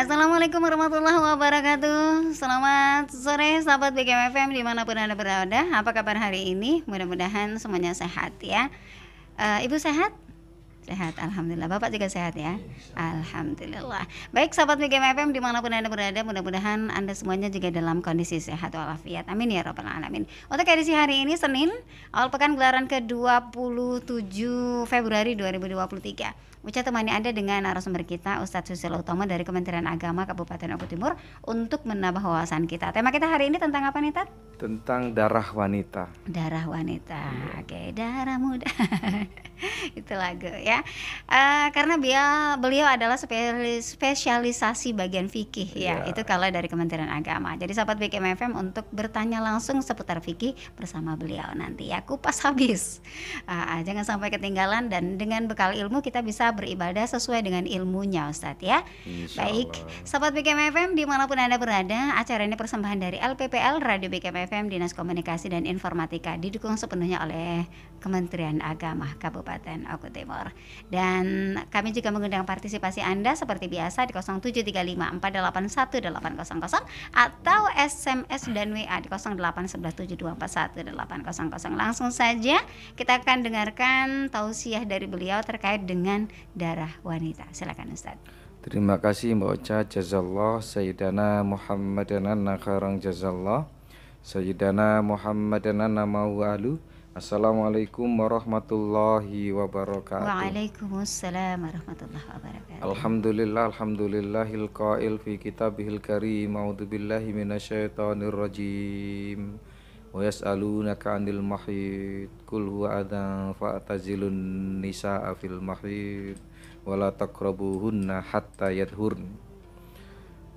Assalamualaikum warahmatullahi wabarakatuh. Selamat sore sahabat BKM FM dimanapun Anda berada. Apa kabar hari ini? Mudah-mudahan semuanya sehat ya. Ibu sehat? Sehat, Alhamdulillah. Bapak juga sehat ya? Alhamdulillah. Baik sahabat BKM FM dimanapun Anda berada, mudah-mudahan Anda semuanya juga dalam kondisi sehat walafiat. Amin ya rabbal alamin. Untuk edisi hari ini Senin, awal pekan gelaran ke-27 Februari 2023. Uca temani Anda dengan narasumber kita Ustadz Susilo Utomo dari Kementerian Agama Kabupaten Oku Timur untuk menambah wawasan kita. Tema kita hari ini tentang apa nih, Tat? Tentang darah wanita. Darah wanita. Oke, darah muda. Itu lagu ya. Karena beliau adalah spesialisasi bagian fikih ya. Itu kalau dari Kementerian Agama. Jadi sahabat BKM FM untuk bertanya langsung seputar fikih bersama beliau nanti ya. Kupas habis. Jangan sampai ketinggalan dan dengan bekal ilmu kita bisa beribadah sesuai dengan ilmunya Ustadz ya. Baik, sahabat BKM FM dimanapun Anda berada, acara ini persembahan dari LPPL Radio BKM FM Dinas Komunikasi dan Informatika, didukung sepenuhnya oleh Kementerian Agama Kabupaten Oku Timur. Dan kami juga mengundang partisipasi Anda seperti biasa di 0735481800 atau SMS dan WA di 081172410800. Langsung saja kita akan dengarkan tausiah dari beliau terkait dengan darah wanita. Silakan Ustaz. Terima kasih Mbak Ocha. Jazallah Sayyidana Muhammadan khairan jazallah. Sayyidana Muhammadan namahu alu. Assalamualaikum warahmatullahi wabarakatuh. Waalaikumsalam warahmatullahi wabarakatuh. Alhamdulillahil qail fi kitabihil karim. A'udzubillahi minasyaitonir rajim. Wa yas'alunaka 'anil mahid qul huwa adzan fa'tazilun nisaa fil mahid wa la taqrabuhunna hatta yadhurn.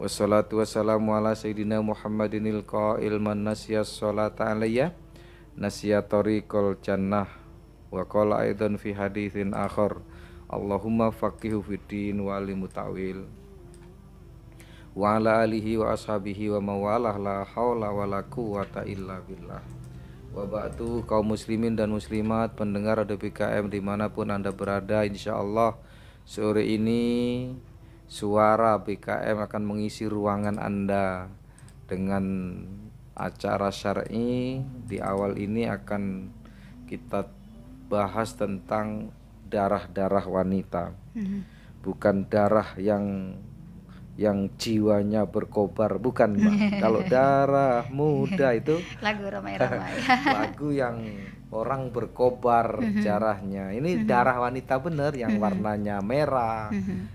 Wassalatu wassalamu ala sayyidina Muhammadinil qail man nasiyas sholata alayya nasiya tariqal jannah wa qala aidan fi haditsin akhar Allahumma faqihu fiddin wa alimu ta'wil wa ala alihi wa ashabihi wa mawalah la hawla wa la quwata illa billah. Wa ba'du, kaum muslimin dan muslimat pendengar Radio BKM dimanapun Anda berada, insyaallah sore ini suara BKM akan mengisi ruangan Anda dengan acara syar'i. Di awal ini akan kita bahas tentang darah-darah wanita. Bukan darah yang jiwanya berkobar, bukan Mbak. Kalau darah muda itu lagu ramai-ramai. Lagu yang orang berkobar darahnya. Ini darah wanita bener yang warnanya merah,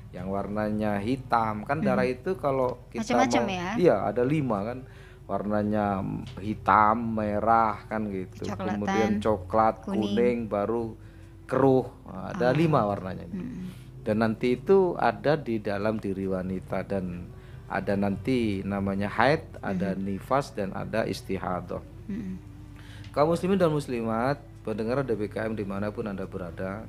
yang warnanya hitam. Kan darah itu kalau kita macam-macam mau, ya? Iya, ada 5 kan. Warnanya hitam, merah kan gitu. Coklatan, kemudian coklat, kuning, baru keruh. Nah, ada 5 warnanya. Dan nanti itu ada di dalam diri wanita, dan ada nanti namanya haid, ada nifas, dan ada istihadah. Kaum muslimin dan muslimat pendengar DBKM dimanapun Anda berada,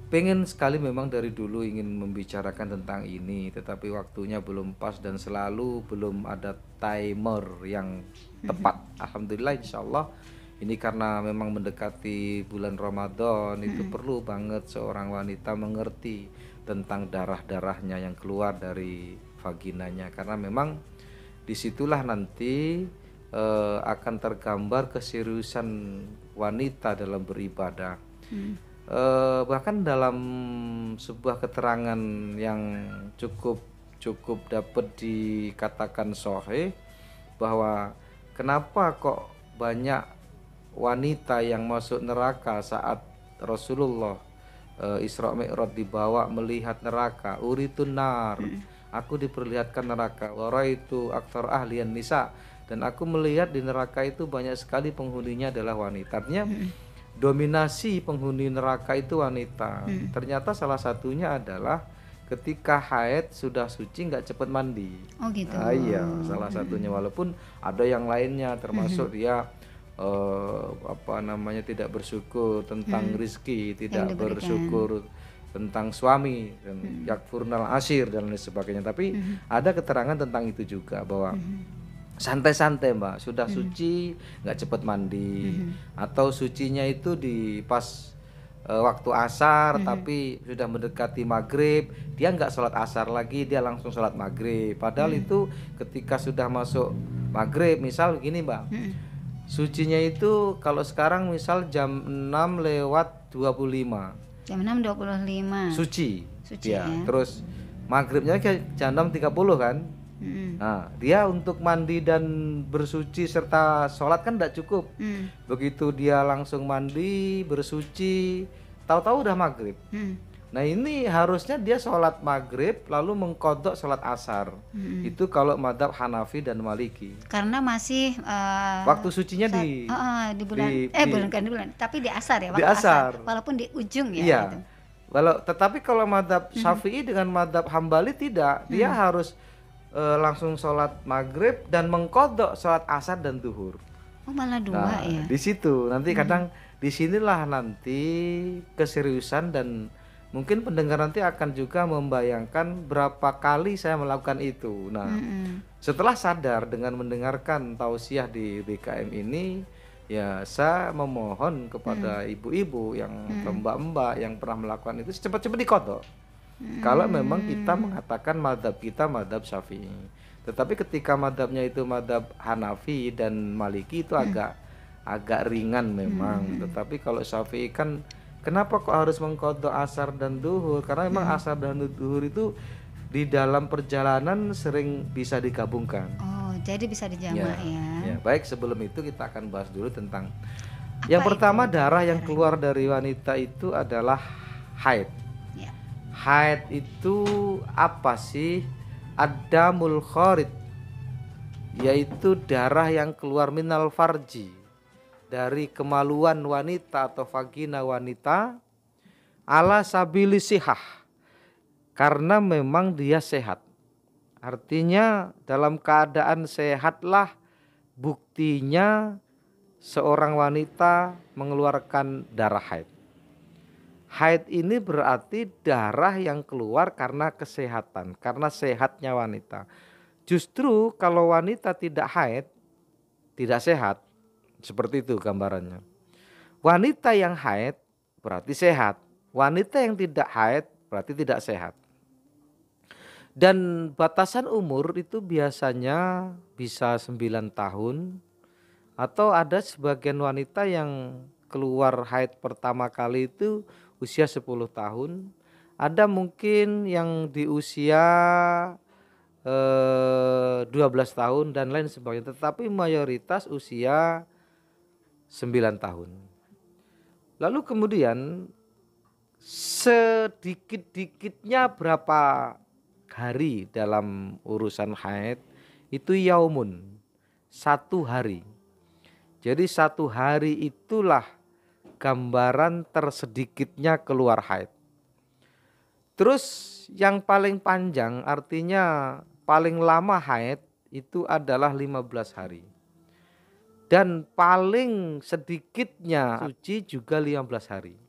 pengen sekali memang dari dulu ingin membicarakan tentang ini, tetapi waktunya belum pas dan selalu belum ada timer yang tepat. Alhamdulillah insyaallah ini karena memang mendekati bulan Ramadan, itu perlu banget seorang wanita mengerti tentang darah-darahnya yang keluar dari vaginanya, karena memang disitulah nanti akan tergambar keseriusan wanita dalam beribadah. Bahkan dalam sebuah keterangan yang cukup dapat dikatakan sahih, bahwa kenapa kok banyak wanita yang masuk neraka saat Rasulullah Isra Mi'raj dibawa melihat neraka. Uritun nar, aku diperlihatkan neraka. Waraitu aktsar ahlian nisa, dan aku melihat di neraka itu banyak sekali penghuninya adalah wanita. Artinya dominasi penghuni neraka itu wanita. Ternyata salah satunya adalah ketika haid sudah suci nggak cepat mandi. Oh gitu. Iya, salah satunya. Walaupun ada yang lainnya, termasuk dia tidak bersyukur tentang rizki, tidak bersyukur tentang suami, dan yakfurnal ashir dan lain sebagainya. Tapi ada keterangan tentang itu juga, bahwa santai-santai Mbak, sudah suci nggak cepat mandi, atau sucinya itu di pas waktu asar tapi sudah mendekati maghrib, dia nggak sholat asar lagi, dia langsung sholat maghrib. Padahal itu ketika sudah masuk maghrib, misal gini Mbak, sucinya itu kalau sekarang misal jam 6:25. Jam 6:25. Suci Ya. Terus maghribnya kayak jam 6:30 kan. Nah, dia untuk mandi dan bersuci serta sholat kan tidak cukup. Begitu dia langsung mandi, bersuci, tahu-tahu udah maghrib. Nah, ini harusnya dia sholat maghrib lalu mengkodok sholat asar. Itu kalau madzhab Hanafi dan Maliki. Karena masih waktu sucinya di bulan, tapi di asar ya, di asar. Walaupun di ujung ya. Iya. Gitu. Tetapi kalau madzhab Syafi'i dengan madzhab Hambali tidak, dia harus langsung sholat maghrib dan mengkodok sholat asar dan duhur. Oh, malah dua ya. Di situ nanti kadang disinilah nanti keseriusan, dan mungkin pendengar nanti akan juga membayangkan berapa kali saya melakukan itu. Nah, setelah sadar dengan mendengarkan tausiah di BKM ini, ya saya memohon kepada ibu-ibu yang mbak-mbak yang pernah melakukan itu cepat-cepat dikodok. Kalau memang kita mengatakan madhab kita madhab Syafi'i, tetapi ketika madhabnya itu madhab Hanafi dan Maliki itu agak ringan memang. Tetapi kalau Syafi'i kan, kenapa kok harus mengkodok asar dan duhur? Karena memang asar dan duhur itu di dalam perjalanan sering bisa digabungkan. Oh, jadi bisa dijamak ya. Baik, sebelum itu kita akan bahas dulu tentang yang pertama, darah yang keluar dari wanita itu adalah haid. Haid itu apa sih? Ad-damul kharid, yaitu darah yang keluar minal farji, dari kemaluan wanita atau vagina wanita, ala sabili sihah, karena memang dia sehat. Artinya dalam keadaan sehatlah buktinya seorang wanita mengeluarkan darah haid. Haid ini berarti darah yang keluar karena kesehatan, karena sehatnya wanita. Justru kalau wanita tidak haid, tidak sehat. Seperti itu gambarannya. Wanita yang haid berarti sehat. Wanita yang tidak haid berarti tidak sehat. Dan batasan umur itu biasanya bisa 9 tahun. Atau ada sebagian wanita yang keluar haid pertama kali itu usia 10 tahun. Ada mungkin yang di usia 12 tahun dan lain sebagainya. Tetapi mayoritas usia 9 tahun. Lalu kemudian sedikit-dikitnya berapa hari dalam urusan haid itu yaumun, 1 hari. Jadi 1 hari itulah gambaran tersedikitnya keluar haid. Terus yang paling panjang, artinya paling lama haid itu adalah 15 hari. Dan paling sedikitnya suci juga 15 hari.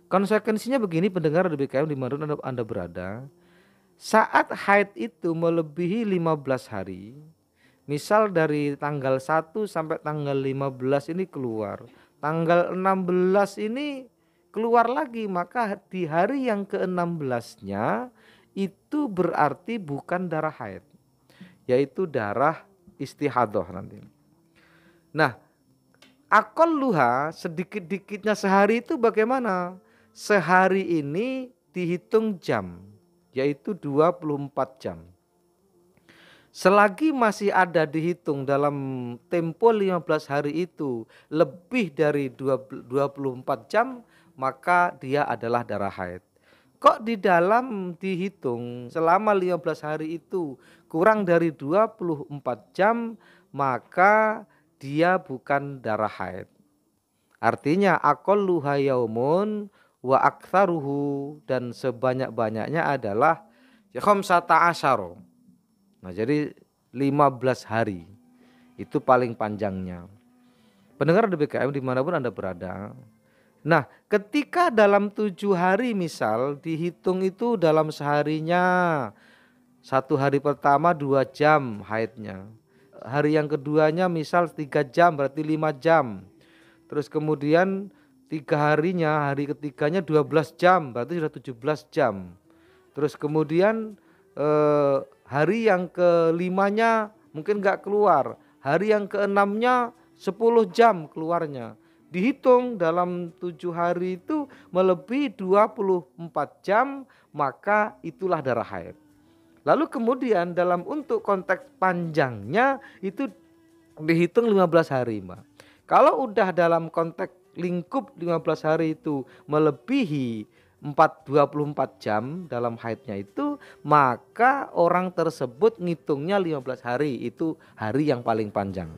Konsekuensinya begini pendengar di BKM dimanapun Anda berada. Saat haid itu melebihi 15 hari, misal dari tanggal 1 sampai tanggal 15 ini keluar, tanggal 16 ini keluar lagi, maka di hari yang ke-16-nya itu berarti bukan darah haid, yaitu darah istihadah nanti. Nah, aqalluha, sedikit-dikitnya sehari itu bagaimana? Sehari ini dihitung jam, yaitu 24 jam. Selagi masih ada dihitung dalam tempo 15 hari itu lebih dari 24 jam, maka dia adalah darah haid. Kok di dalam dihitung selama 15 hari itu kurang dari 24 jam, maka dia bukan darah haid. Artinya aqalluha yaumun wa aktsaruhu, dan sebanyak-banyaknya adalah khamsata asyara. Nah, jadi 15 hari itu paling panjangnya. Pendengar di BKM dimanapun Anda berada. Nah, ketika dalam 7 hari misal dihitung itu dalam seharinya, 1 hari pertama 2 jam haidnya. Hari yang keduanya misal 3 jam berarti 5 jam. Terus kemudian 3 harinya, hari ketiganya 12 jam, berarti sudah 17 jam. Terus kemudian hari yang kelimanya mungkin nggak keluar, hari yang keenamnya 10 jam keluarnya. Dihitung dalam 7 hari itu melebihi 24 jam, maka itulah darah haid. Lalu kemudian dalam untuk konteks panjangnya itu dihitung 15 hari, Mbak. Kalau udah dalam konteks lingkup 15 hari itu melebihi 24 jam dalam haidnya itu, maka orang tersebut ngitungnya 15 hari, itu hari yang paling panjang.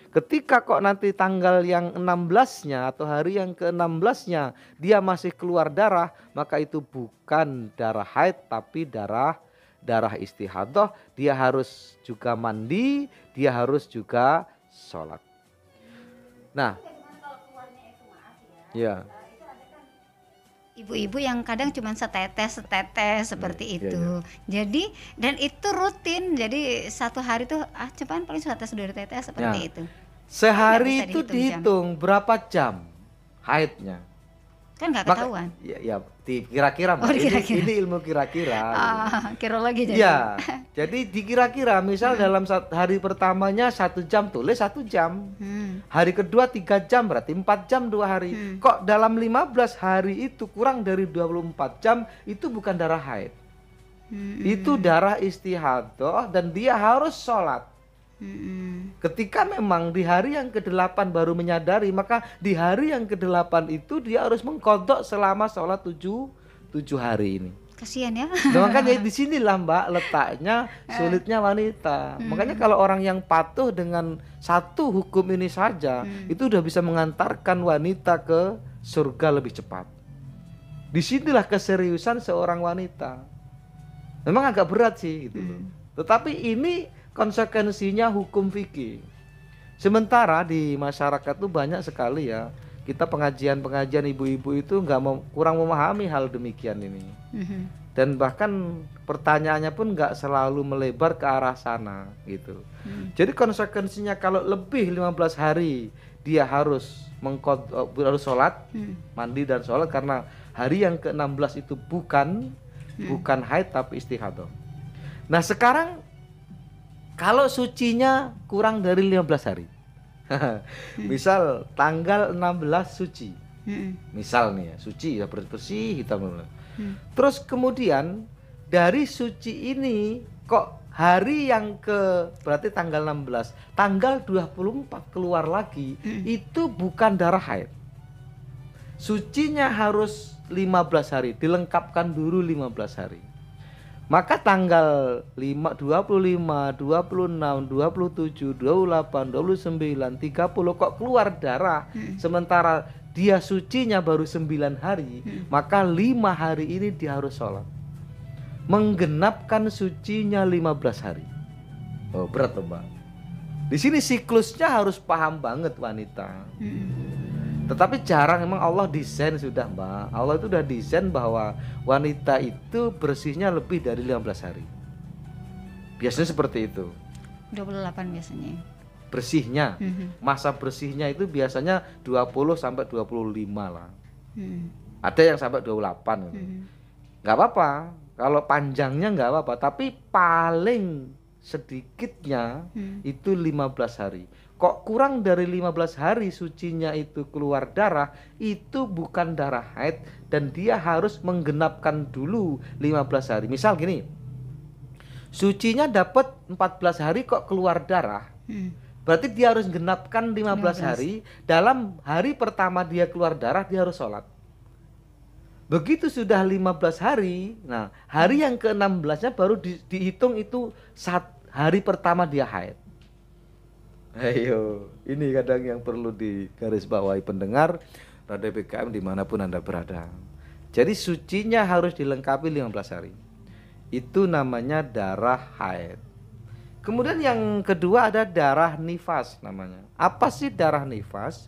Ketika kok nanti tanggal yang 16-nya atau hari yang ke-16-nya dia masih keluar darah, maka itu bukan darah haid tapi darah istihadah. Dia harus juga mandi, dia harus juga sholat. Nah, ya. Ibu-ibu yang kadang cuma setetes seperti itu. Ya. Jadi dan itu rutin. Jadi satu hari tuh cuman paling setetes 2 tetes seperti itu. Sehari itu dihitung berapa jam haidnya. Kan nggak ketahuan. Ya kira-kira, Mbak. Ini ilmu kira-kira. Kirologi jadi. Ya, jadi dikira-kira misal dalam hari pertamanya 1 jam, tulis 1 jam. Hari kedua 3 jam, berarti 4 jam 2 hari. Kok dalam 15 hari itu kurang dari 24 jam, itu bukan darah haid. Itu darah istihadah dan dia harus sholat. Ketika memang di hari yang ke-8 baru menyadari, maka di hari yang ke-8 itu dia harus mengqadha selama sholat 7 hari ini. Kasihan ya. Nah, makanya di sinilah, Mbak, letaknya sulitnya wanita. Makanya kalau orang yang patuh dengan satu hukum ini saja, itu udah bisa mengantarkan wanita ke surga lebih cepat. Disinilah keseriusan seorang wanita. Memang agak berat sih gitu loh. Tetapi ini konsekuensinya hukum fikih. Sementara di masyarakat tuh banyak sekali ya, kita pengajian ibu-ibu itu kurang memahami hal demikian ini. Dan bahkan pertanyaannya pun nggak selalu melebar ke arah sana gitu. Jadi konsekuensinya kalau lebih 15 hari dia harus sholat, mandi dan sholat, karena hari yang ke-16 itu bukan haid tapi istihadah. Nah sekarang kalau sucinya kurang dari 15 hari. Misal tanggal 16 suci. Misal nih ya, suci ya, bersih hitam. Terus kemudian dari suci ini kok hari yang berarti tanggal 16, tanggal 24 keluar lagi, itu bukan darah haid. Sucinya harus 15 hari, dilengkapkan dulu 15 hari. Maka tanggal 25, 26, 27, 28, 29, 30 kok keluar darah, sementara dia sucinya baru 9 hari, maka 5 hari ini dia harus sholat, menggenapkan sucinya 15 hari. Oh berat loh, Mbak. Di sini siklusnya harus paham banget wanita. Tetapi jarang, memang Allah desain sudah, Mbak. Allah itu udah desain bahwa wanita itu bersihnya lebih dari 15 hari. Biasanya seperti itu. 28 biasanya. Bersihnya. Masa bersihnya itu biasanya 20 sampai 25 lah. Ada yang sampai 28 gitu. Nggak apa-apa. Kalau panjangnya nggak apa-apa, tapi paling sedikitnya itu 15 hari. Kok kurang dari 15 hari sucinya itu keluar darah, itu bukan darah haid dan dia harus menggenapkan dulu 15 hari. Misal gini, sucinya dapat 14 hari kok keluar darah, berarti dia harus genapkan 15 hari. Dalam hari pertama dia keluar darah, dia harus sholat. Begitu sudah 15 hari, nah hari yang ke-16-nya baru dihitung itu hari pertama dia haid. Ayo, ini kadang yang perlu digarisbawahi pendengar Radio BKM dimanapun Anda berada. Jadi sucinya harus dilengkapi 15 hari. Itu namanya darah haid. Kemudian yang kedua ada darah nifas namanya. Apa sih darah nifas?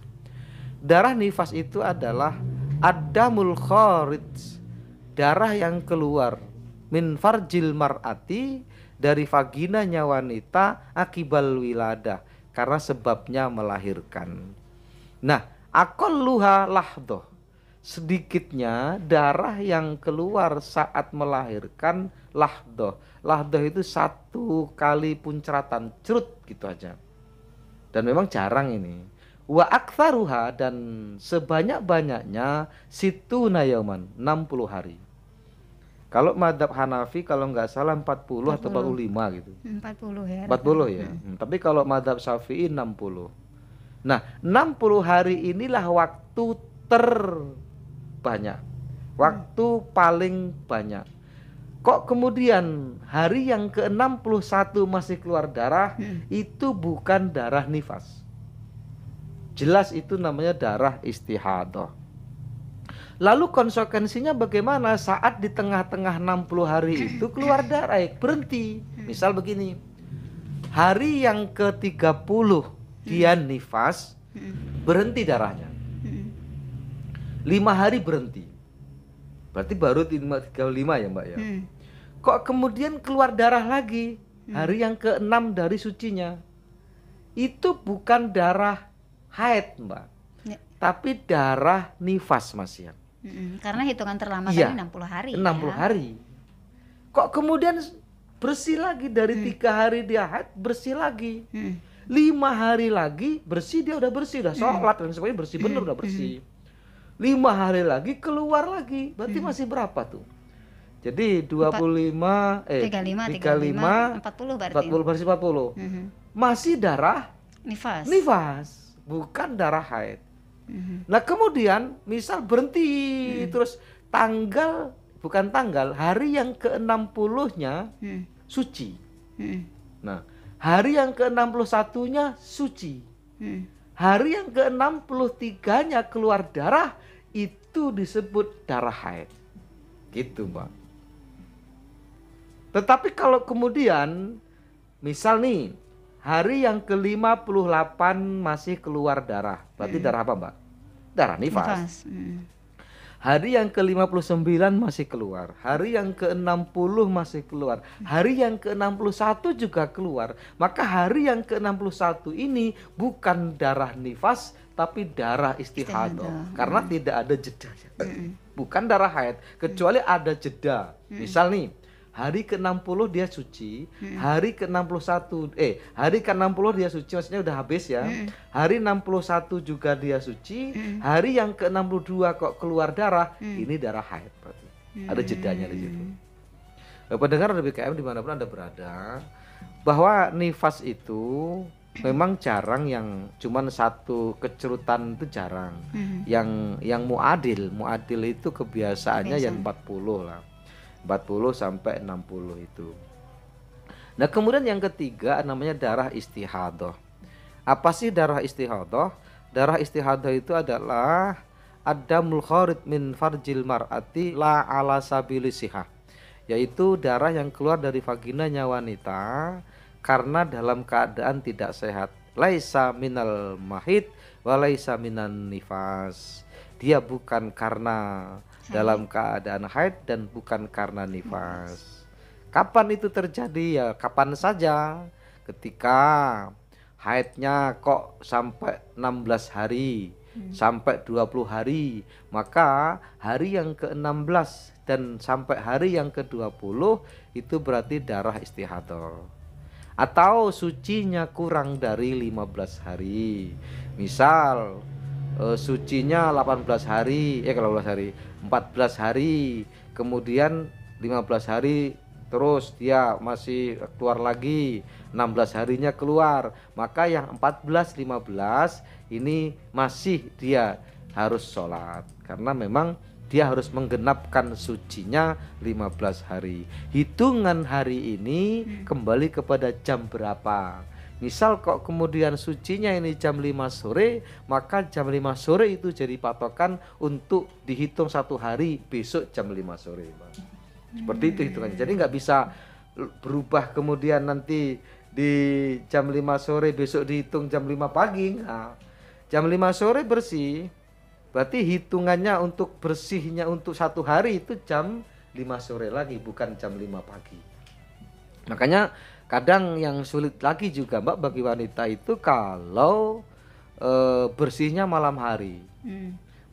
Darah nifas itu adalah adamul kharij, darah yang keluar min farjil mar'ati, dari vaginanya wanita, akibal wiladah, karena sebabnya melahirkan. Nah, aqalluha lahdoh, sedikitnya darah yang keluar saat melahirkan lahdoh. Lahdoh itu 1 kali punceratan, cerut gitu aja. Dan memang jarang ini. Wa aktsaruha, dan sebanyak-banyaknya situna yauman, 60 hari. Kalau madhab Hanafi kalau nggak salah 40 atau 45 gitu. 40 ya. 40 ya. Tapi kalau madhab Syafi'i 60. Nah, 60 hari inilah waktu terbanyak. Waktu paling banyak. Kok kemudian hari yang ke-61 masih keluar darah, itu bukan darah nifas. Jelas itu namanya darah istihadah. Lalu konsekuensinya bagaimana saat di tengah-tengah 60 hari itu keluar darah, berhenti. Misal begini, hari yang ke-30 dia nifas, berhenti darahnya. 5 hari berhenti. Berarti baru 35 ya Mbak ya. Kok kemudian keluar darah lagi hari yang ke-6 dari sucinya. Itu bukan darah haid Mbak, tapi darah nifas Mas ya. Karena hitungan terlama tadi 60 hari. 60 hari. Kok kemudian bersih lagi dari 3 hari dia haid, bersih lagi. 5 hari lagi bersih, dia udah bersih, udah sholat dan sebagainya, bersih bener, udah bersih. 5 hari lagi keluar lagi, berarti masih berapa tuh? Jadi 35, 35, 40 berarti. 40 bersih 40. Masih darah nifas, bukan darah haid. Nah kemudian misal berhenti, terus hari yang ke-60-nya suci. Nah hari yang ke-61-nya suci. Hari yang ke-63-nya keluar darah, itu disebut darah haid. Gitu Mbak. Tetapi kalau kemudian misal nih hari yang ke-58 masih keluar darah, berarti darah apa Mbak? Darah nifas. Hari yang ke-59 masih keluar, hari yang ke-60 masih keluar, hari yang ke-61 juga keluar. Maka hari yang ke-61 ini bukan darah nifas, tapi darah istihadah. Karena tidak ada jeda. Bukan darah haid, kecuali ada jeda. Misal nih, hari ke-60 dia suci, hari ke-61 hari ke-60 dia suci, maksudnya udah habis ya. Hari 61 juga dia suci, hari yang ke-62 kok keluar darah, ini darah haid berarti. Ada jedanya di situ. Pendengar BKM dimanapun Anda berada, bahwa nifas itu memang jarang, yang cuman 1 kecerutan itu jarang. Yang muadil itu kebiasaannya yang 40 lah. 40 sampai 60 itu. Nah kemudian yang ketiga namanya darah istihadah. Apa sih darah istihadah? Darah istihadah itu adalah adamul kharid min farjil mar'ati la ala sabili sihah, yaitu darah yang keluar dari vaginanya wanita karena dalam keadaan tidak sehat. Laisa minal mahid wa laisa minan nifas. Dia bukan karena dalam keadaan haid dan bukan karena nifas. Kapan itu terjadi? Ya kapan saja. Ketika haidnya kok sampai 16 hari, sampai 20 hari, maka hari yang ke-16 dan sampai hari yang ke-20 itu berarti darah istihadah. Atau sucinya kurang dari 15 hari. Misal sucinya 18 hari, kalau 18 hari, 14 hari, kemudian 15 hari terus dia masih keluar lagi, 16 harinya keluar, maka yang 14, 15 ini masih dia harus sholat, karena memang dia harus menggenapkan sucinya 15 hari. Hitungan hari ini kembali kepada jam berapa. Misal kok kemudian sucinya ini jam 5 sore, maka jam 5 sore itu jadi patokan untuk dihitung 1 hari, besok jam 5 sore. Seperti itu hitungannya. Jadi nggak bisa berubah kemudian nanti di jam 5 sore besok dihitung jam 5 pagi. Nah, jam 5 sore bersih, berarti hitungannya untuk bersihnya untuk 1 hari itu jam 5 sore lagi, bukan jam 5 pagi. Makanya kadang yang sulit lagi juga Mbak bagi wanita itu kalau bersihnya malam hari.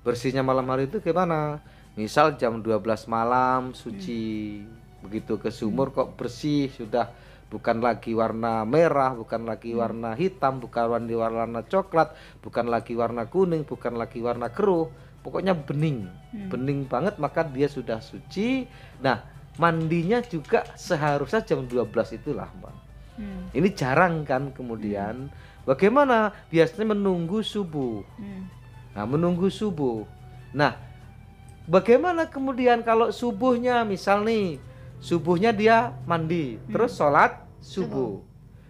Bersihnya malam hari itu gimana? Misal jam 12 malam suci, begitu ke sumur kok bersih, sudah bukan lagi warna merah, bukan lagi warna hitam, bukan warna coklat, bukan lagi warna kuning, bukan lagi warna keruh, pokoknya bening, bening banget, maka dia sudah suci. Nah, mandinya juga seharusnya jam 12 itulah, Mbak. Ini jarang kan kemudian. Bagaimana? Biasanya menunggu subuh. Nah, menunggu subuh. Nah, bagaimana kemudian kalau subuhnya, misal nih, subuhnya dia mandi, terus sholat subuh.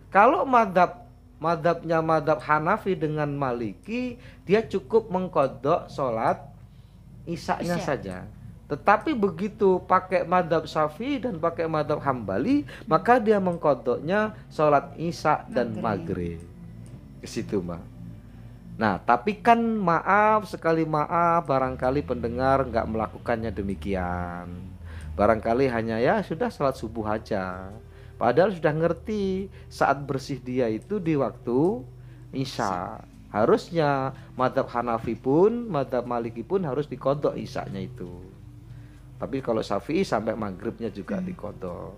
Kalau madhabnya madhab Hanafi dengan Maliki, dia cukup mengkodok sholat isya-nya saja. Tetapi begitu pakai madhab Syafi'i dan pakai madhab Hambali, maka dia mengkodoknya sholat isya dan maghrib. Ke situ, Mbak. Nah, tapi kan maaf, sekali maaf, barangkali pendengar nggak melakukannya demikian. Barangkali hanya ya sudah sholat subuh aja. Padahal sudah ngerti saat bersih dia itu di waktu isya. Harusnya madhab Hanafi pun, madhab Maliki pun harus dikodok isyanya itu. Tapi kalau Syafi'i sampai maghribnya juga dikodok.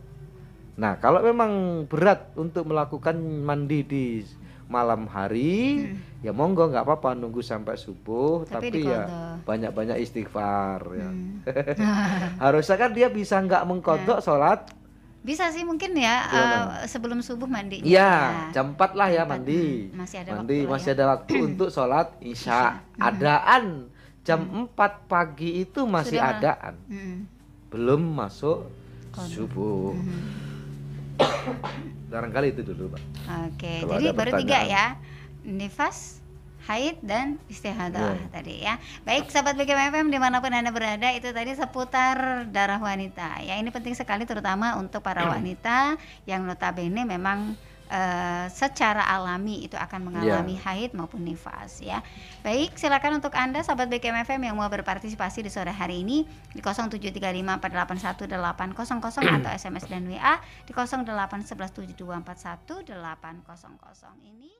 Nah, kalau memang berat untuk melakukan mandi di malam hari, ya monggo nggak apa-apa nunggu sampai subuh, tapi ya banyak-banyak istighfar ya. Harusnya kan dia bisa nggak mengkodok sholat. Bisa sih mungkin ya, sebelum subuh mandinya. Iya, jam 4 lah ya mandi. Masih ada mandi, waktu masih ada waktu untuk sholat isya. Adaan jam 4 pagi itu masih adaan. Belum masuk subuh. Barangkali itu dulu, Pak. Oke, jadi baru 3 ya. Nifas, haid, dan istihadah tadi ya. Baik, sahabat BKM FM dimanapun Anda berada, itu tadi seputar darah wanita. Ya, ini penting sekali terutama untuk para wanita yang notabene memang secara alami itu akan mengalami haid maupun nifas ya. Baik, silakan untuk Anda sahabat BKM FM yang mau berpartisipasi di sore hari ini di 0735481800 atau SMS dan WA di 08117241 800 ini.